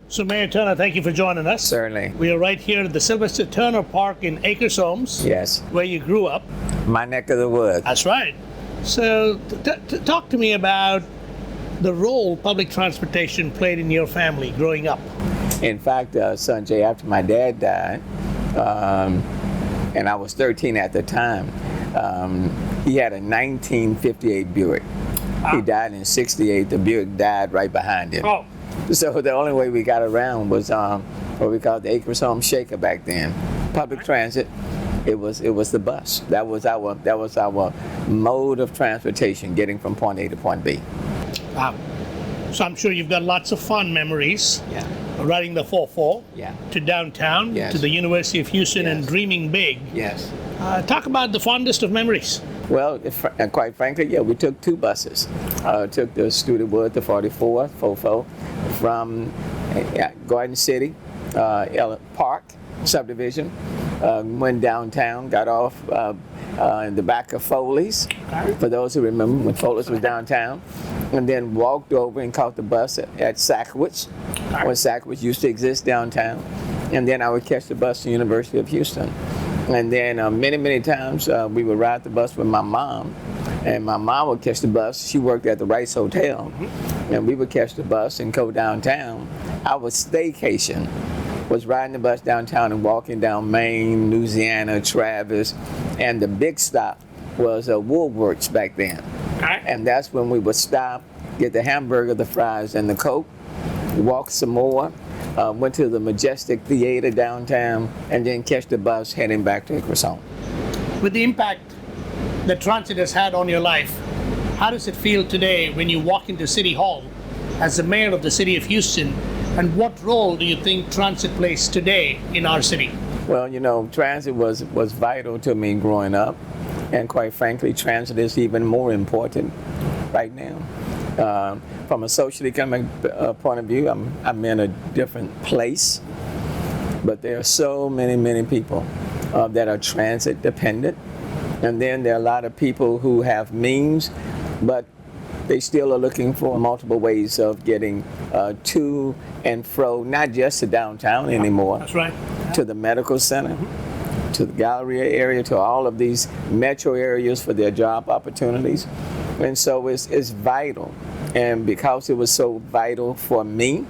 So Mayor Turner, thank you for joining us. Certainly. We are right here at the Sylvester Turner Park in Acres Homes. Yes. Where you grew up. My neck of the woods. That's right. So talk to me about the role public transportation played in your family growing up. In fact, Sanjay, after my dad died, and I was 13 at the time, he had a 1958 Buick. He died in 68. The Buick died right behind him. Oh. So the only way we got around was what we called the Acres Home Shaker back then. Public transit. It was the bus. That was our mode of transportation, getting from point A to point B. Wow. So I'm sure you've got lots of fun memories. Yeah. Riding the 4-4 Yeah. to downtown, Yes. to the University of Houston, Yes. and dreaming big. Yes. Talk about the fondest of memories. Well, quite frankly, yeah, we took two buses. Took the Studewood, the 44, FOFO, from Garden City, Park subdivision, went downtown, got off in the back of Foley's, for those who remember when Foley's was downtown, and then walked over and caught the bus at Sackwich, when Sackwich used to exist downtown, and then I would catch the bus to the University of Houston. And then many times we would ride the bus with my mom, and my mom would catch the bus. She worked at the Rice Hotel, and we would catch the bus and go downtown. Our staycation was riding the bus downtown and walking down Maine, Louisiana, Travis, and the big stop was Woolworths back then. And that's when we would stop, get the hamburger, the fries, and the Coke, walk some more, went to the Majestic Theater downtown, and then catch the bus heading back to Acres Home. With the impact that transit has had on your life, how does it feel today when you walk into City Hall as the mayor of the city of Houston, and what role do you think transit plays today in our city? Well, you know, transit was vital to me growing up, and quite frankly, transit is even more important right now. From a socio-economic point of view, I'm in a different place, but there are so many people that are transit dependent, and then there are a lot of people who have means, but they still are looking for multiple ways of getting to and fro, not just to downtown anymore. That's right. To the medical center, to the Galleria area, to all of these metro areas for their job opportunities. And so it's vital. And because it was so vital for me,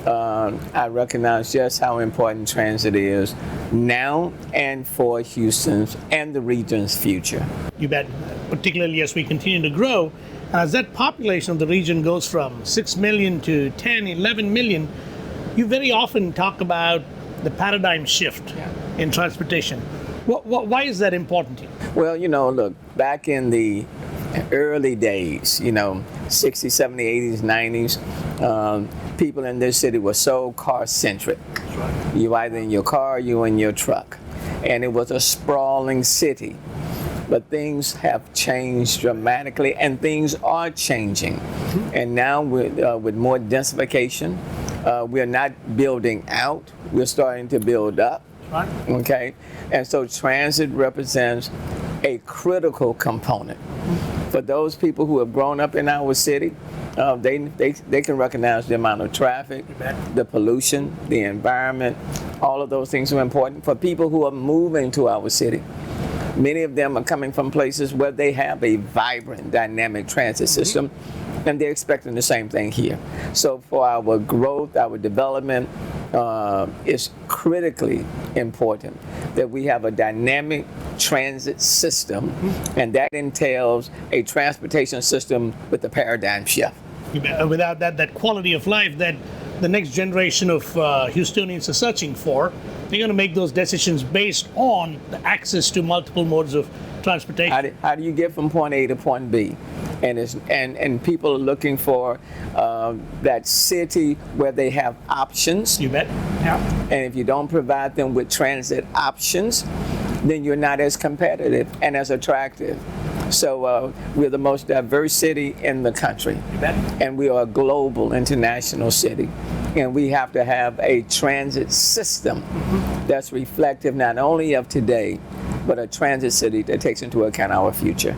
I recognize just how important transit is now and for Houston's and the region's future. You bet, particularly as we continue to grow. As that population of the region goes from 6 million to 10, 11 million, you very often talk about the paradigm shift in transportation. Why is that important to you? Well, you know, look, back in the early days, you know, 60s, 70s, 80s, 90s, people in this city were so car-centric. That's right. You either in your car, you in your truck. And it was a sprawling city. But things have changed dramatically, and things are changing. And now with more densification, we're not building out, we're starting to build up. Right. Okay? And so transit represents a critical component. For those people who have grown up in our city, they can recognize the amount of traffic, the pollution, the environment, all of those things are important. For people who are moving to our city, many of them are coming from places where they have a vibrant, dynamic transit system, and they're expecting the same thing here. So for our growth, our development, it's critically important that we have a dynamic transit system, and that entails a transportation system with a paradigm shift. Without that quality of life that the next generation of Houstonians are searching for, they're going to make those decisions based on the access to multiple modes of transportation. How do you get from point A to point B? And people are looking for that city where they have options. You bet. Yeah. And if you don't provide them with transit options, then you're not as competitive and as attractive. So we're the most diverse city in the country. You bet. And we are a global, international city. And we have to have a transit system that's reflective not only of today, but a transit city that takes into account our future.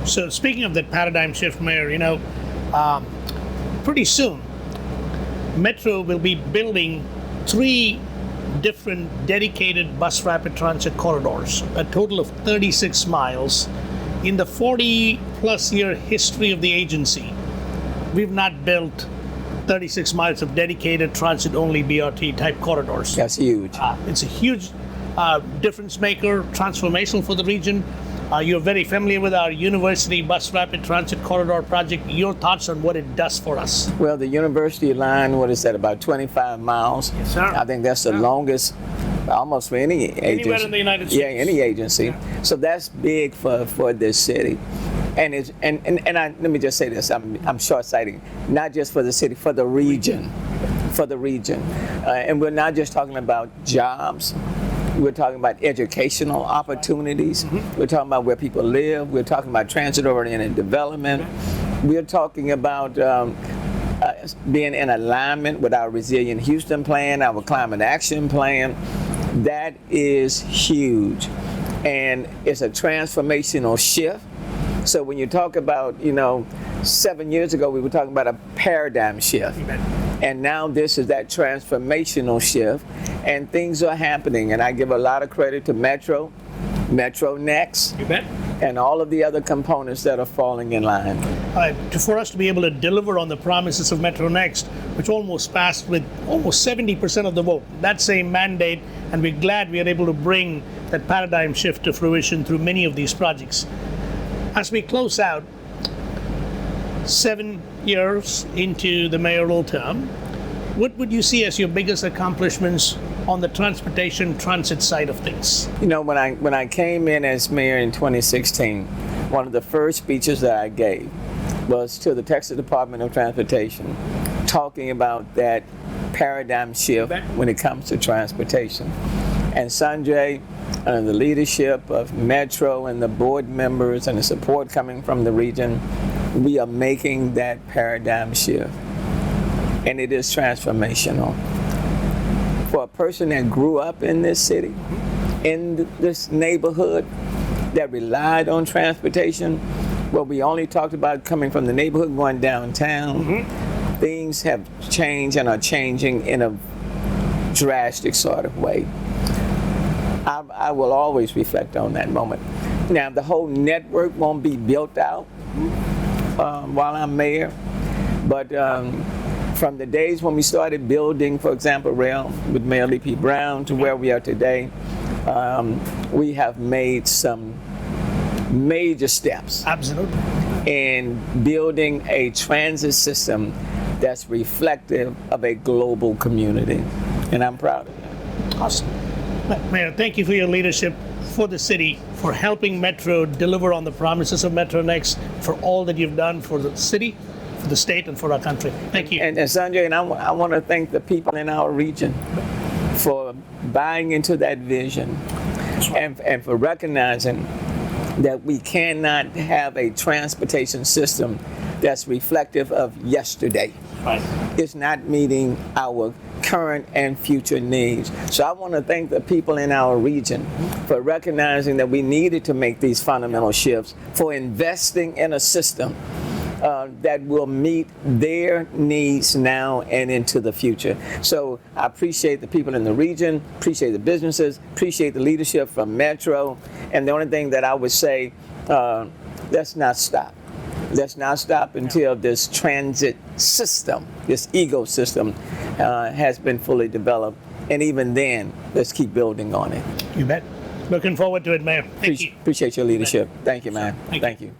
So speaking of that paradigm shift, Mayor, you know, pretty soon Metro will be building 3 different dedicated bus rapid transit corridors, a total of 36 miles. In the 40-plus year history of the agency, we've not built 36 miles of dedicated transit-only BRT type corridors. That's huge. It's a huge difference maker, transformational for the region. You're very familiar with our University Bus Rapid Transit Corridor project. Your thoughts on what it does for us? Well, the university line, what is that, about 25 miles? Yes, sir. I think that's the longest, almost for any agency. Anywhere in the United States. Yeah, any agency. Yeah. So that's big for this city. And let me just say this, I'm short-sighted, not just for the city, for the region, and we're not just talking about jobs, we're talking about educational opportunities, we're talking about where people live, we're talking about transit-oriented development, we're talking about being in alignment with our Resilient Houston plan, our climate action plan. That is huge, and it's a transformational shift. So when you talk about, 7 years ago, we were talking about a paradigm shift. And now this is that transformational shift, and things are happening. And I give a lot of credit to Metro Next, and all of the other components that are falling in line. For us to be able to deliver on the promises of Metro Next, which almost passed with almost 70% of the vote, that's a mandate, and we're glad we are able to bring that paradigm shift to fruition through many of these projects. As we close out 7 years into the mayoral term, what would you see as your biggest accomplishments on the transportation transit side of things? When I came in as mayor in 2016, one of the first speeches that I gave was to the Texas Department of Transportation, talking about that paradigm shift when it comes to transportation. And Sanjay, under the leadership of Metro and the board members and the support coming from the region, we are making that paradigm shift. And it is transformational. For a person that grew up in this city, in this neighborhood, that relied on transportation, well, we only talked about coming from the neighborhood going downtown. Things have changed and are changing in a drastic sort of way. I will always reflect on that moment. Now, the whole network won't be built out while I'm mayor, but from the days when we started building, for example, rail with Mayor Lee P. Brown to where we are today, we have made some major steps. Absolutely. In building a transit system that's reflective of a global community, and I'm proud of that. Awesome. Mayor, thank you for your leadership for the city, for helping Metro deliver on the promises of Metro Next, for all that you've done for the city, for the state, and for our country. Thank you. And Sanjay, and I want to thank the people in our region for buying into that vision, and for recognizing that we cannot have a transportation system that's reflective of yesterday. Right. It's not meeting our current and future needs. So I want to thank the people in our region for recognizing that we needed to make these fundamental shifts, for investing in a system that will meet their needs now and into the future. So I appreciate the people in the region, appreciate the businesses, appreciate the leadership from Metro. And the only thing that I would say, let's not stop. Let's not stop until this transit system, this ecosystem, has been fully developed. And even then, let's keep building on it. You bet. Looking forward to it, Mayor. Thank you. Appreciate your leadership. Thank you, man. Thank you.